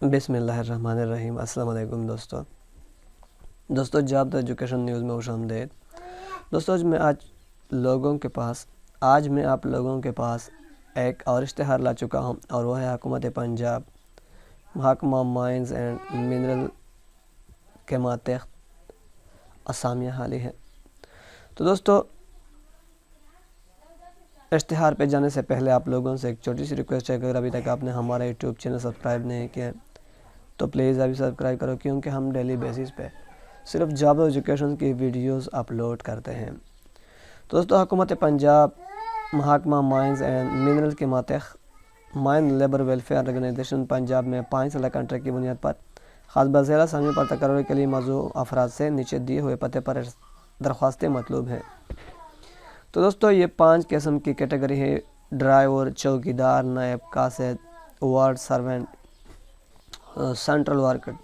बिस्मिल्लाहिर्रहमानिर्रहीम। अस्सलाम वालेकुम दोस्तों जाब्ता एजुकेशन न्यूज़ में खुशामदीद। दोस्तों आज मैं आप लोगों के पास एक और इश्तिहार ला चुका हूं और वह है हुकूमत पंजाब महकमा माइंस एंड मिनरल के मातहत असामियाँ हाली है। तो दोस्तों इश्तिहार पे जाने से पहले आप लोगों से एक छोटी सी रिक्वेस्ट है कि अगर अभी तक आपने हमारा यूट्यूब चैनल सब्सक्राइब नहीं किया तो प्लीज़ अभी सब्सक्राइब करो, क्योंकि हम डेली बेसिस पे सिर्फ जॉब एजुकेशन की वीडियोस अपलोड करते हैं। तो दोस्तों हुकूमत पंजाब महकमा माइंस एंड मिनरल के मातहत mine labour welfare organisation Punjab में 5 साल कॉन्ट्रैक्ट की बुनियाद पर खास बसेरा सामी पर तकर्र के लिए मौजूद अफराद से नीचे दिए हुए पते पर दरख्वास्तें मतलूब हैं। तो दोस्तों ये 5 किस्म की कैटेगरी है: ड्राइवर, चौकीदार, नायब कासिद, वार्ड सर्वेंट, सेंट्रल वर्कर।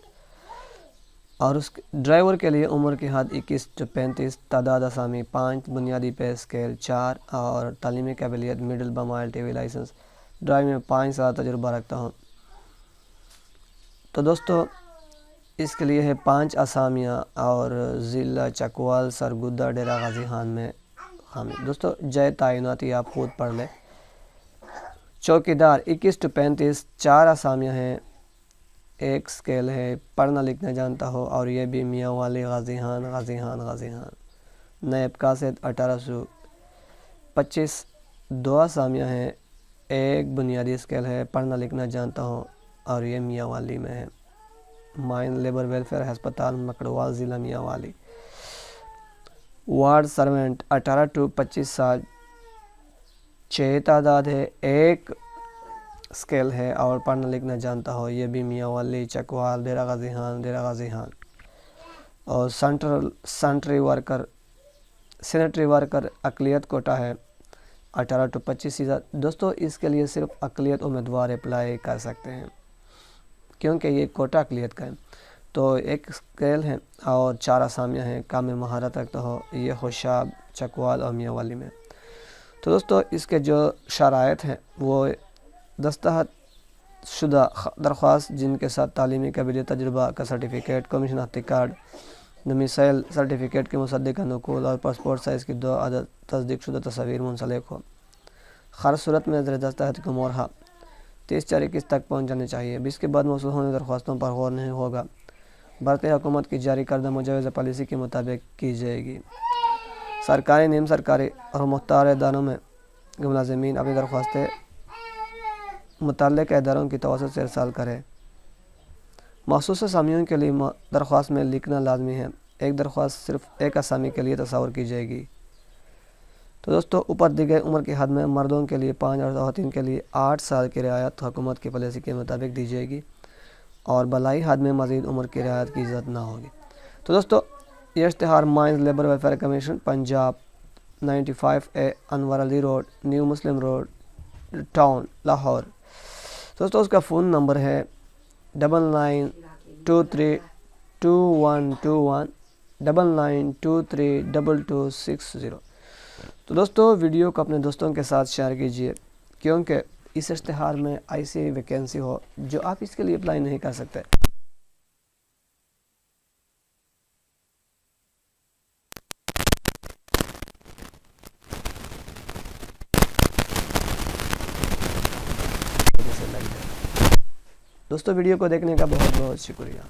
और उस ड्राइवर के लिए उम्र की हद 21 से 35, तादाद असामी 5, बुनियादी पे स्केल 4 और तालीमी काबिलियत मिडिल बमाइल टीवी लाइसेंस, ड्राइविंग में 5 साल तजुर्बा रखता हूँ। तो दोस्तों इसके लिए है 5 असामियाँ और ज़िला चकवाल सरगुदा डेरा गाजी खान में खामी। दोस्तों जय तैनाती आप खुद पढ़ लें। चौकीदार 21 से 35, 4 असामियाँ हैं, 1 स्केल है, पढ़ना लिखना जानता हो और ये भी मियाँ वाली गाजी खान। नायब कासिद 18 से 25, 2 असामियाँ हैं, 1 बुनियादी स्केल है, पढ़ना लिखना जानता हो और ये मियाँ वाली में है। माइन लेबर वेलफेयर अस्पताल मकड़वाल ज़िला मियाँ वाली। वार्ड सर्वेंट 18 से 25 साल, 6 तादाद है, 1 स्केल है और पढ़ना लिखना जानता हो, ये भी मियाँ वाली चकवाल डेरा गाजी खान। और सैनिटरी वर्कर अक़लियत कोटा है 18 से 25 साल। दोस्तों इसके लिए सिर्फ अक़लियत उम्मीदवार अप्लाई कर सकते हैं, क्योंकि ये कोटा अक़लियत का है। तो 1 स्केल है और 4 असामियाँ हैं, काम में महारत रखता हो, ये खुशाब, चकवाल और मियाँ वाली में। तो दोस्तों इसके जो शराइत हैं वो दस्तखत शुदा दरख्वास्त जिनके साथ तालीमी काबिलियत तजुर्बा का सर्टिफिकेट, कमीशन हत्ती कार्ड, डोमिसाइल सर्टिफिकेट के मुसद्दिक़ नकुल और पासपोर्ट साइज़ की 2 अदद तस्दीक शुदा तस्वीर मुंसलिक हो। हर सूरत में ज़र दस्तखत की मोहर 30/4/21 तक पहुँच जानी चाहिए। 20 के बाद मौसूल होने दरख्वास्तों पर गौर नहीं होगा। भारतीय हुकूमत की जारी करदा मुजावज़ा पॉलिसी के मुताबिक की जाएगी। सरकारी, नीम सरकारी और मुख्तार इदारों में मुलाज़िमीन अपनी दरख्वास्तें मुतल्लिक़ इदारों की तवस्सुत से इरसाल करें। मख़सूस असामियों के लिए दरख्वास्त में लिखना लाजमी है। एक दरख्वास्त सिर्फ 1 असामी के लिए तस्वुर की जाएगी। तो दोस्तों ऊपर दी गई उम्र की हद में मर्दों के लिए 5 और ख़वातीन के लिए 8 साल की रियायत हुकूमत की पॉलिसी के मुताबिक दी जाएगी और बलाई हद में मज़ीद उम्र की रियायत की इजाज़त ना होगी। तो दोस्तों ये इश्तिहार mines labour welfare commission Punjab 95A Anwar Ali road, new Muslim road, town, Lahore. दोस्तों उसका फ़ोन नंबर है 99232121 99232260। तो दोस्तों वीडियो को अपने दोस्तों के साथ शेयर कीजिए, क्योंकि इस इश्तिहार में ऐसी वैकेंसी हो जो आप इसके लिए अप्लाई नहीं कर सकते। दोस्तों वीडियो को देखने का बहुत बहुत शुक्रिया।